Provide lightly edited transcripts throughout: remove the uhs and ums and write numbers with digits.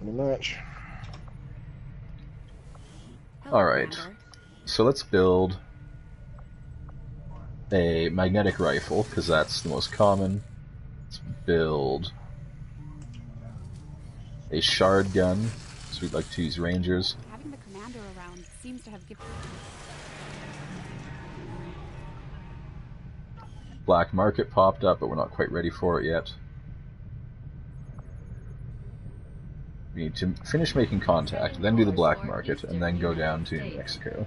Pretty much. Alright, so let's build a magnetic rifle, because that's the most common. Let's build a shard gun, so we'd like to use rangers. Having the commander around seems to have given... Black market popped up, but we're not quite ready for it yet. We need to finish making contact, then do the black market, and then go down to New Mexico.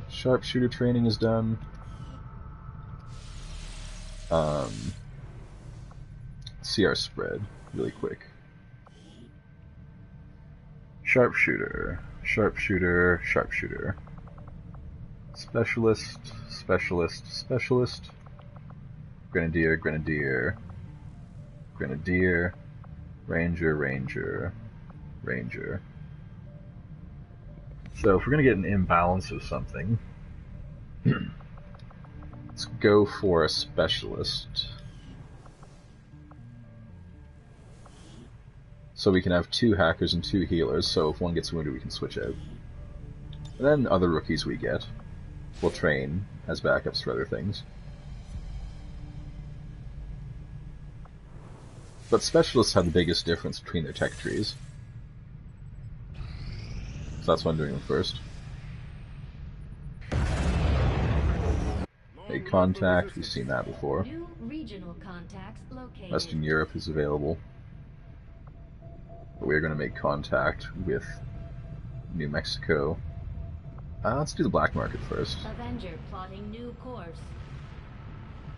Sharpshooter training is done. See our spread really quick. Sharpshooter, sharpshooter, sharpshooter. Specialist, specialist, specialist. Grenadier, grenadier. Grenadier. Ranger, ranger. Ranger. So if we're going to get an imbalance of something, let's go for a specialist. So we can have 2 hackers and 2 healers, so if one gets wounded we can switch out. And then other rookies we get, we'll train as backups for other things. But specialists have the biggest difference between their tech trees. So that's why I'm doing them first. Make contact, we've seen that before. Western Europe is available. But we're going to make contact with New Mexico. Let's do the black market first. Avenger plotting new course.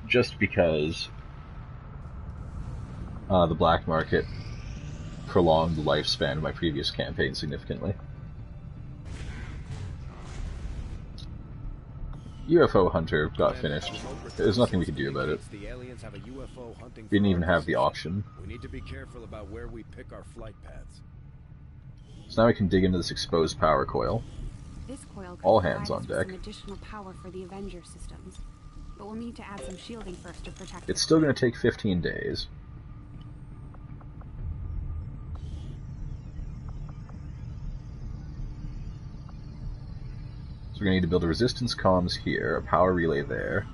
Just because the black market prolonged the lifespan of my previous campaign significantly. UFO Hunter got finished. There's nothing we could do about it. We didn't even have the option. We need to be careful about where we pick our flight paths. So now we can dig into this exposed power coil. This coil All hands on deck. some additional power for the Avenger systems, but we'll need to add some shielding first to protect. It's still going to take 15 days. So we're going to need to build a resistance comms here, a power relay there,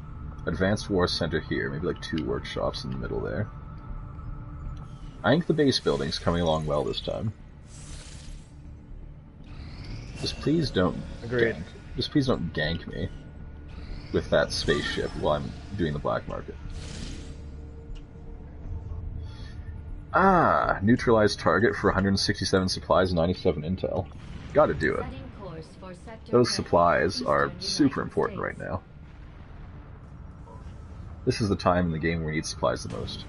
advanced war center here, maybe like 2 workshops in the middle there. I think the base building's coming along well this time. Just please don't gank. Just please don't gank me with that spaceship while I'm doing the black market. Neutralized target for 167 supplies and 97 intel. Gotta do it. Those supplies are super important right now. This is the time in the game where we need supplies the most.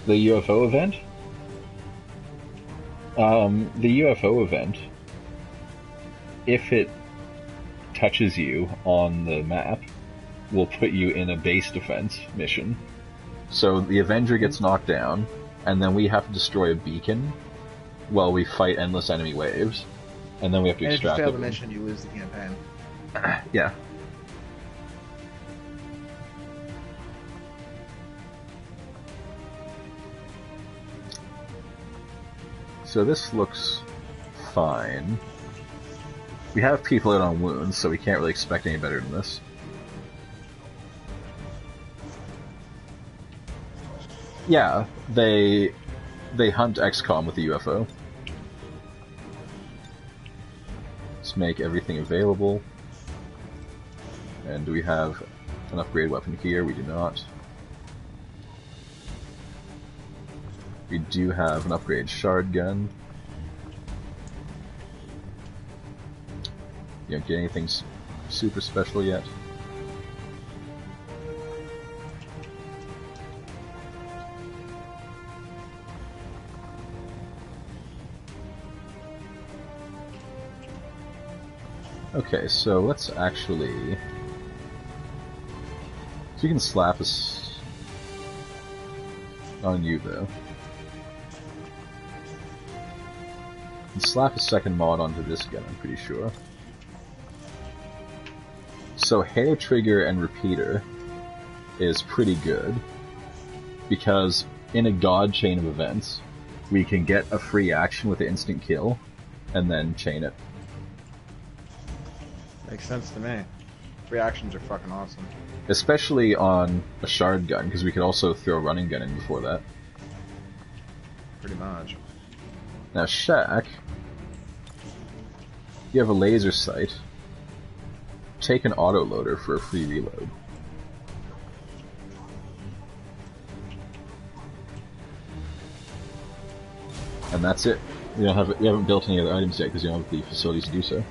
The UFO event? The UFO event, if it touches you on the map, will put you in a base defense mission. So the Avenger gets knocked down, and then we have to destroy a beacon while we fight endless enemy waves, and then we have to extract it. And if you fail the mission, you lose the campaign. Yeah. So this looks fine. We have people out on wounds, so we can't really expect any better than this. Yeah, they hunt XCOM with the UFO. Let's make everything available. And do we have an upgrade weapon here? We do not. We do have an upgrade shard gun. You don't get anything super special yet. Okay, so let's actually... So you can slap us on you, though. can slap a second mod onto this gun, I'm pretty sure. So hair trigger and repeater is pretty good, because in a god chain of events, we can get a free action with the instant kill, and then chain it. Makes sense to me. Reactions are fucking awesome. Especially on a shard gun, because we could also throw a running gun in before that. Pretty much. Now Shaq, you have a laser sight. Take an autoloader for a free reload. And that's it. We haven't built any other items yet because you don't have the facilities to do so.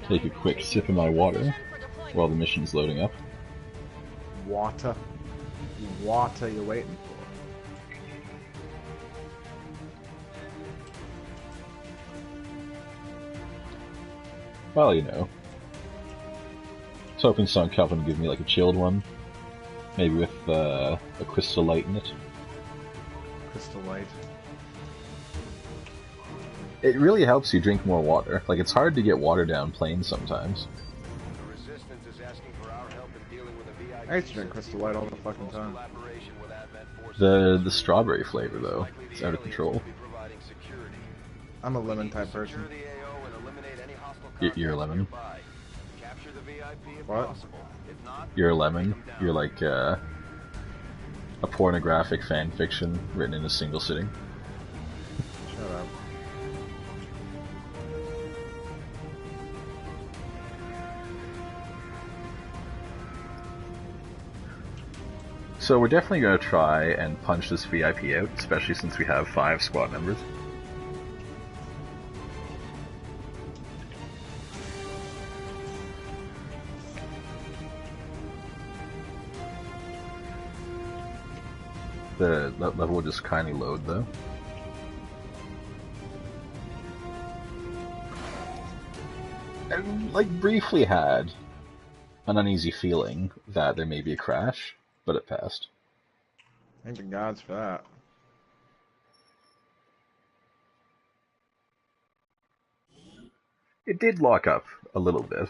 Take a quick sip of my water while the mission's loading up. Water. Water you waiting for? Well, you know. I was hoping Sun Calvin would give me like a chilled one. Maybe with a crystal light in it. Crystal light. It really helps you drink more water. Like, it's hard to get water down plain sometimes. The resistance is asking for our help in dealing with a VIP. I used to drink crystal light all the fucking time. The strawberry flavor, though, it's out of control. I'm a lemon type person. You're a lemon? What? You're a lemon? You're like a pornographic fan fiction written in a single sitting? Shut up. So we're definitely going to try and punch this VIP out, especially since we have 5 squad members. That level will just kindly load, though. I, like, briefly had an uneasy feeling that there may be a crash, but it passed. Thank the gods for that. It did lock up a little bit.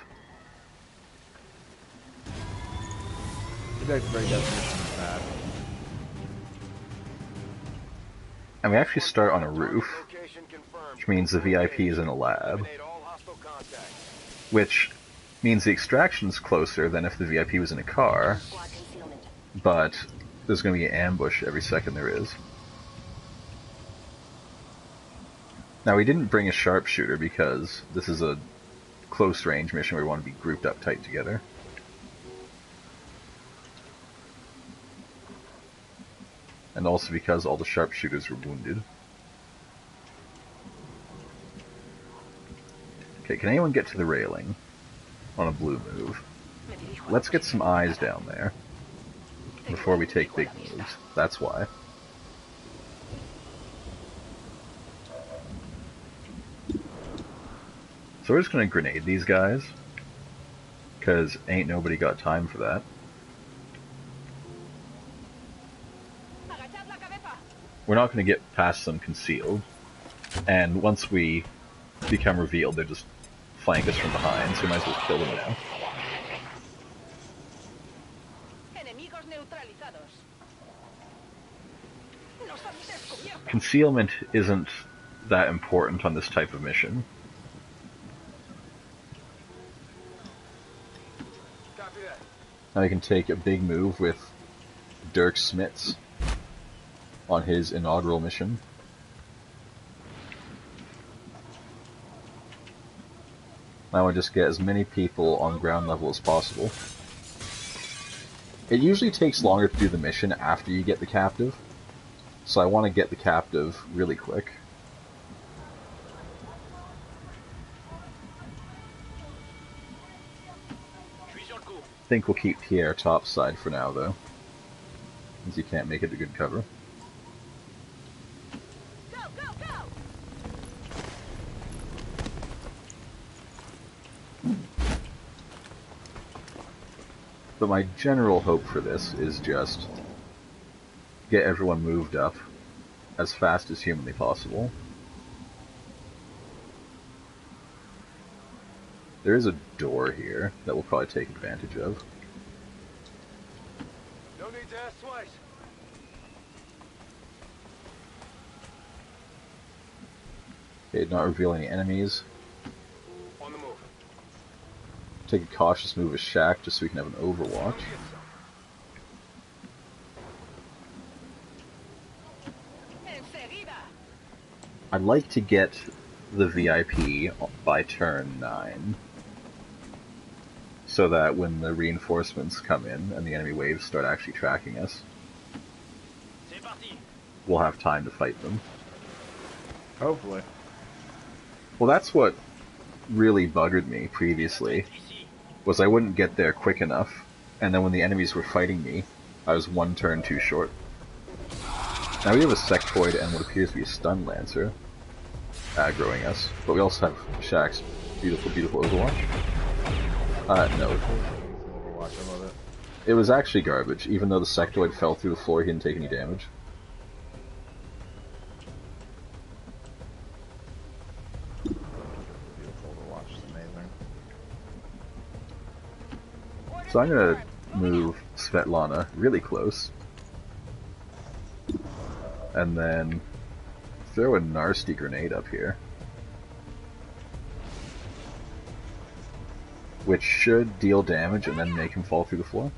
The very definition is bad. And we actually start on a roof, which means the VIP is in a lab, which means the extraction's closer than if the VIP was in a car, but there's going to be an ambush every second there is. Now, we didn't bring a sharpshooter because this is a close range mission where we want to be grouped up tight together. And also because all the sharpshooters were wounded. Okay, can anyone get to the railing on a blue move? Let's get some eyes down there before we take big moves. That's why. So we're just going to grenade these guys, because ain't nobody got time for that. We're not going to get past them concealed, and once we become revealed, they just flank us from behind, so we might as well kill them now. Concealment isn't that important on this type of mission. Now we can take a big move with Dirk Smits on his inaugural mission. Now I just get as many people on ground level as possible. It usually takes longer to do the mission after you get the captive, so I want to get the captive really quick. I think we'll keep Pierre topside for now, though, since he can't make it a good cover. But my general hope for this is just get everyone moved up as fast as humanly possible. There is a door here that we'll probably take advantage of. No need to ask twice. Okay, not reveal any enemies. On the move. Take a cautious move with Shack just so we can have an overwatch. I'd like to get the VIP by turn 9. So that when the reinforcements come in and the enemy waves start actually tracking us, we'll have time to fight them. Hopefully. Well, that's what really buggered me previously, was I wouldn't get there quick enough, and then when the enemies were fighting me, I was one turn too short. Now we have a Sectoid and what appears to be a Stun Lancer aggroing us, but we also have Shax's beautiful, beautiful Overwatch. No. Overwatch, I love it. It was actually garbage, even though the Sectoid fell through the floor, he didn't take any damage. Beautiful Overwatch is amazing. So I'm gonna move Svetlana really close. And then throw a nasty grenade up here. Which should deal damage and then make him fall through the floor.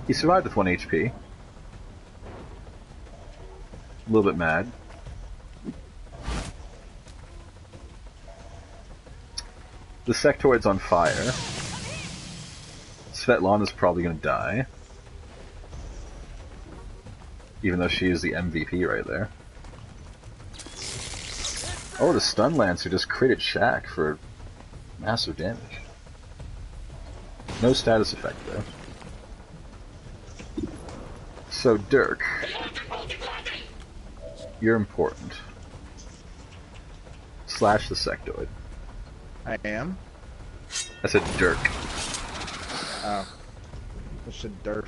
He survived with 1 HP. A little bit mad. The Sectoid's on fire. Svetlana's probably gonna die. Even though she is the MVP right there. Oh, the Stun Lancer just critted Shack for massive damage. No status effect though. So Dirk, you're important. Slash the Sectoid. I am? I said Dirk. Oh. I should derf.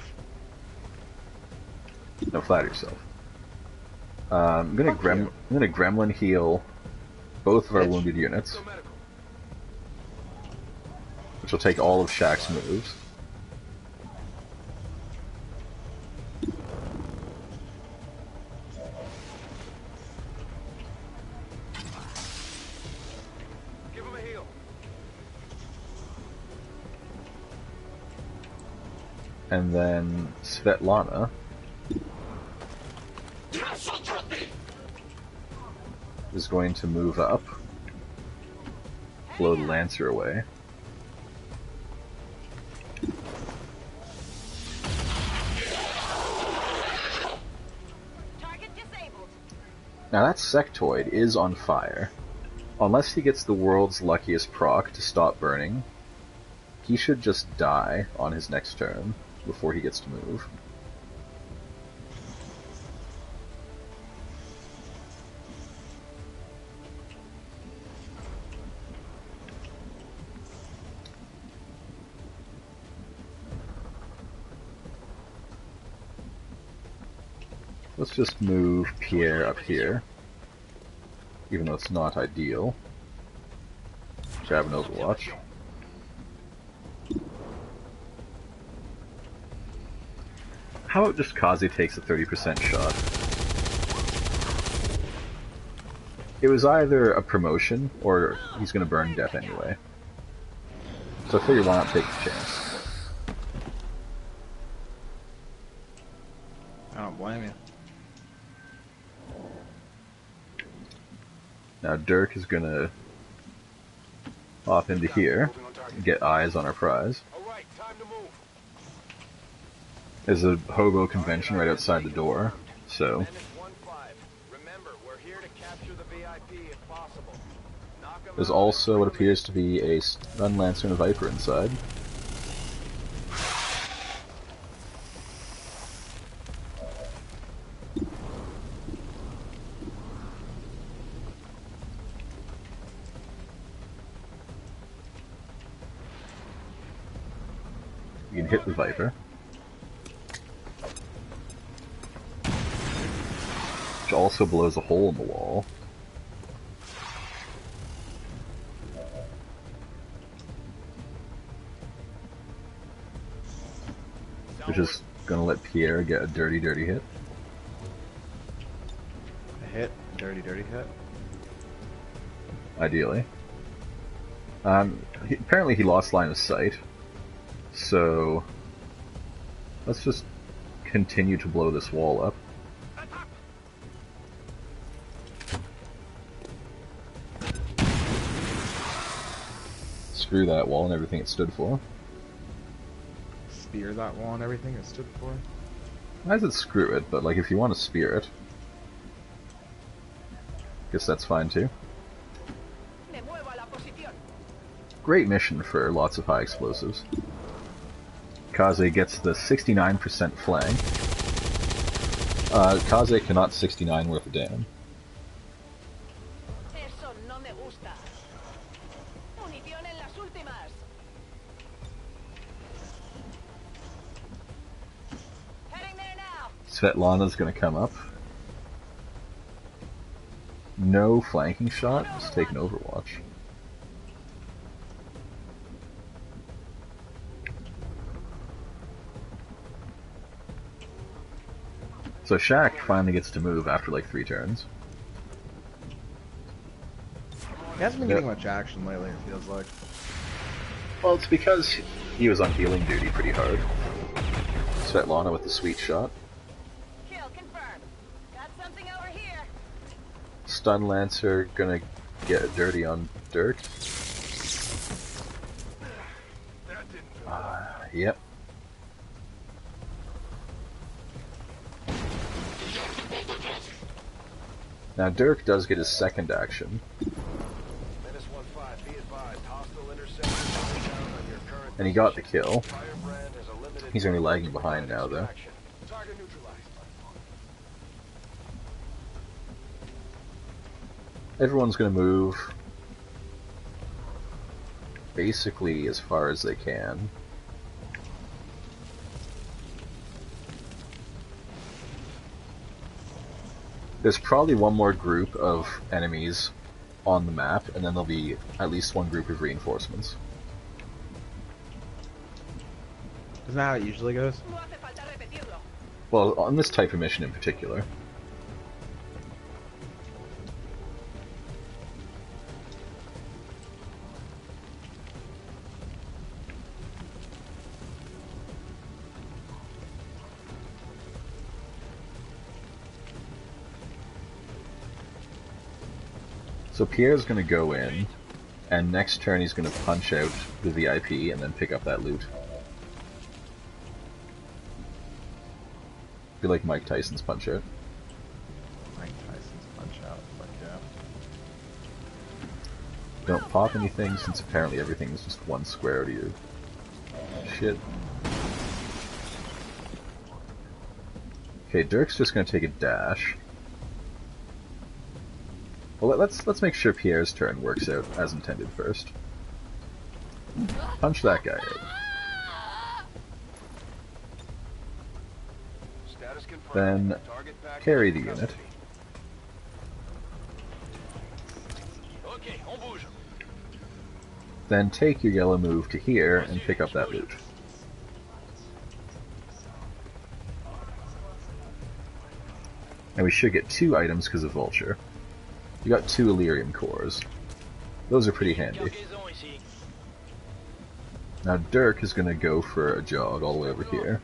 No, flatter yourself. I'm gonna gremlin heal both of our wounded units, which will take all of Shax's moves. Give him a heal. And then Svetlana is going to move up, blow the Lancer away. Target disabled. Now that Sectoid is on fire. Unless he gets the world's luckiest proc to stop burning, he should just die on his next turn before he gets to move. Let's just move Pierre up here, even though it's not ideal. Grab an Overwatch. How about just Kazi takes a 30% shot? It was either a promotion, or he's gonna burn death anyway. So I figure why not take the chance. I don't blame you. Now Dirk is gonna hop into here and get eyes on our prize. Alright, time to move. There's a hobo convention right outside the door, so Menace 1-5. Remember, we're here to capture the VIP if possible. Knock 'em there's out. also what appears to be a Stun Lancer and a Viper inside. can hit the Viper. Which also blows a hole in the wall. Which is gonna let Pierre get a dirty, dirty hit. A hit, dirty, dirty hit. Ideally. Apparently he lost line of sight. So let's just continue to blow this wall up. Screw that wall and everything it stood for. Spear that wall and everything it stood for. Why does it screw it? But like, if you want to spear it, guess that's fine too. Great mission for lots of high explosives. Kaze gets the 69% flank. Kaze cannot 69 worth a damn. Svetlana's gonna come up. No flanking shot, just take an Overwatch. So Shaq finally gets to move after like 3 turns. He hasn't been getting much action lately, it feels like. Well, it's because he was on healing duty pretty hard. Svetlana with the sweet shot. Kill confirmed. Got something over here. Stun Lancer gonna get dirty on Dirk. Yep. Now Dirk does get his second action. And he got the kill. He's only lagging behind now though. Everyone's gonna move basically as far as they can. There's probably one more group of enemies on the map, and then there'll be at least one group of reinforcements. Isn't that how it usually goes? Well, on this type of mission in particular. So Pierre's going to go in, and next turn he's going to punch out the VIP and then pick up that loot. Be like Mike Tyson's punch out. Mike Tyson's punch out, fuck yeah. Don't pop anything since apparently everything is just one square out of your shit. Okay, Dirk's just going to take a dash. Well, let's make sure Pierre's turn works out as intended first. Punch that guy out. Then carry the unit. Then take your yellow move to here and pick up that loot. And we should get 2 items because of Vulture. You got 2 Illyrium cores. Those are pretty handy. Now Dirk is going to go for a jog all the way over here.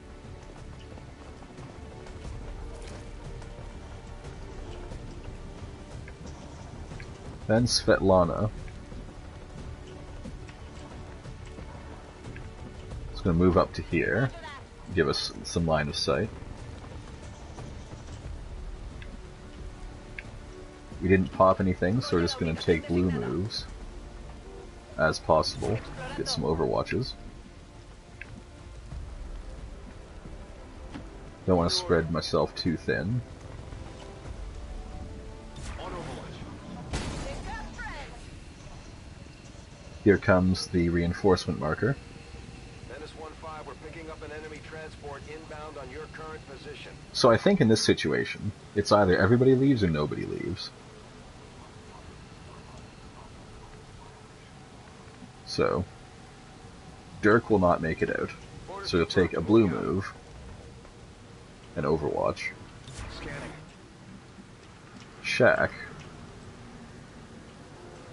Then Svetlana is going to move up to here, give us some line of sight. We didn't pop anything, so we're just going to take blue moves as possible, get some overwatches. Don't want to spread myself too thin. Here comes the reinforcement marker. picking up an enemy transport inbound on your current position. So I think in this situation, it's either everybody leaves or nobody leaves. So, Dirk will not make it out. So he'll take a blue move and Overwatch. Scanning. Shaq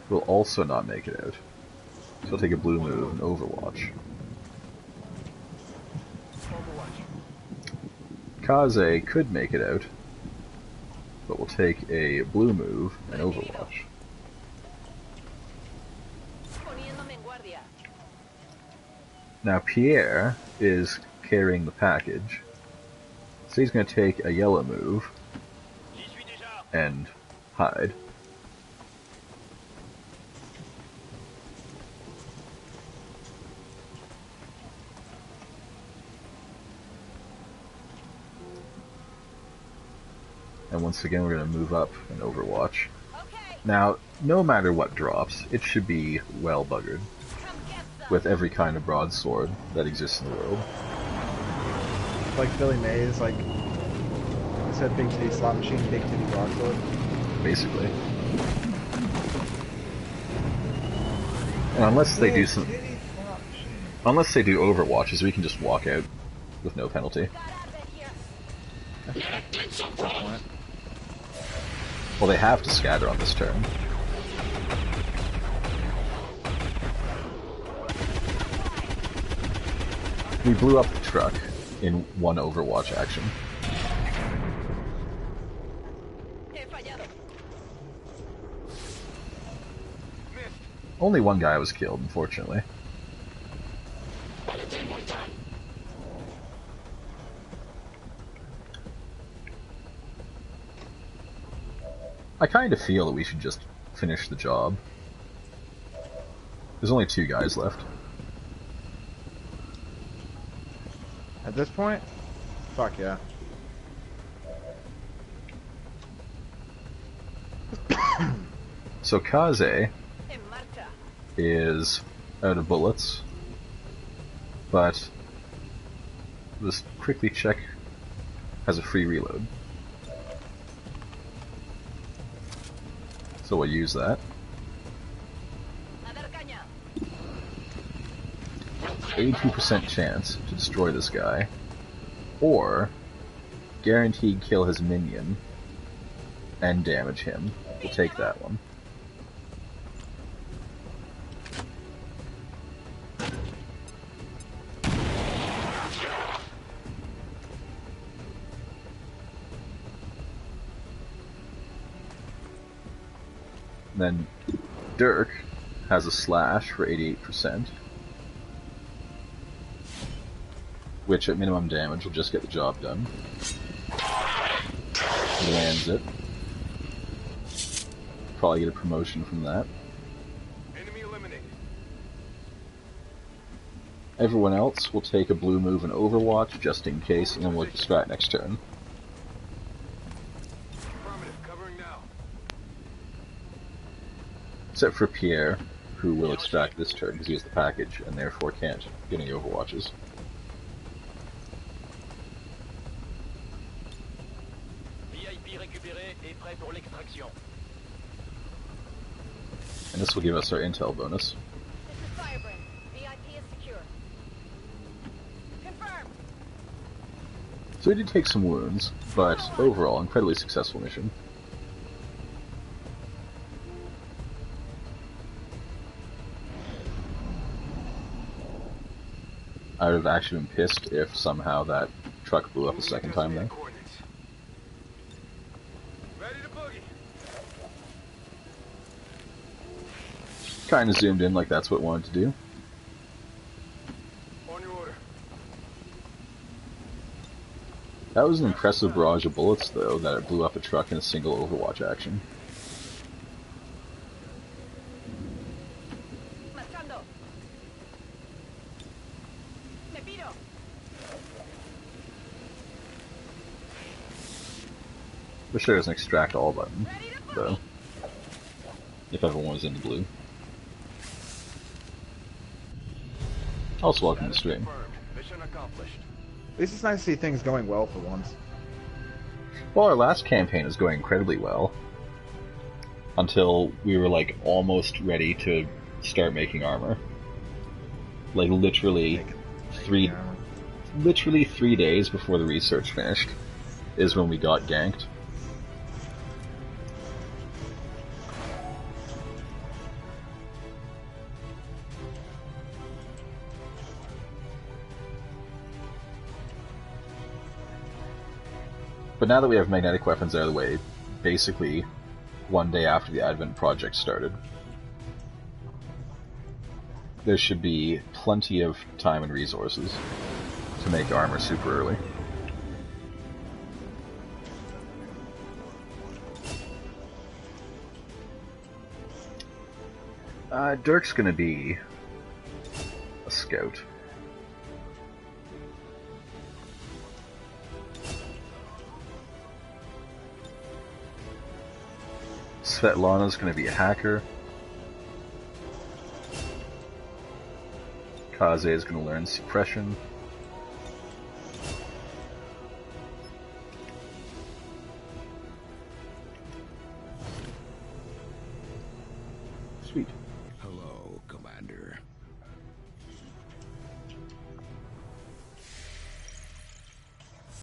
will also not make it out. So he'll take a blue move and Overwatch. Kaze could make it out, but will take a blue move and Overwatch. Now Pierre is carrying the package, so he's going to take a yellow move and hide. And once again we're going to move up and Overwatch. Now, no matter what drops, it should be well buggered with every kind of broadsword that exists in the world. Like Billy Mays, like I said, big titty slot machine, big titty broadsword. Basically. And unless they do Overwatches, we can just walk out with no penalty. Well, they have to scatter on this turn. We blew up the truck in one Overwatch action. Only one guy was killed, unfortunately. I kind of feel that we should just finish the job. There's only 2 guys left. At this point? Fuck yeah. So Kaze is out of bullets, but let's quickly check, has a free reload. So we'll use that. 82% chance to destroy this guy, or guaranteed kill his minion and damage him. We'll take that one. Then Dirk has a slash for 88%, which at minimum damage will just get the job done. He lands it. Probably get a promotion from that. Enemy eliminated. Everyone else will take a blue move and Overwatch just in case, and then we'll extract next turn. Affirmative, covering now. Except for Pierre, who will extract this turn because he has the package and therefore can't get any Overwatches. VIP récupéré et prêt pour l'extraction. And this will give us our intel bonus. This is Firebrand. VIP is secure. Confirmed. So we did take some wounds, but overall, incredibly successful mission. I would have actually been pissed if somehow that truck blew up a second time then. Ready to boogie. Kinda zoomed in like that's what it wanted to do. On your order. That was an impressive barrage of bullets though, that it blew up a truck in a single Overwatch action. Marchando. Me piro. Wish there was an extract all button, Ready to though. boogie. If everyone was into blue. Also welcome to the stream. Confirmed. Mission accomplished. accomplished. At least it's nice to see things going well for once. Well, our last campaign is going incredibly well. Until we were, like, almost ready to start making armor. Like, literally three days before the research finished is when we got ganked. But now that we have magnetic weapons out of the way, basically one day after the Advent project started, there should be plenty of time and resources to make armor super early. Dirk's gonna be a scout. Svetlana's gonna be a hacker. Kaze is gonna learn suppression. Sweet.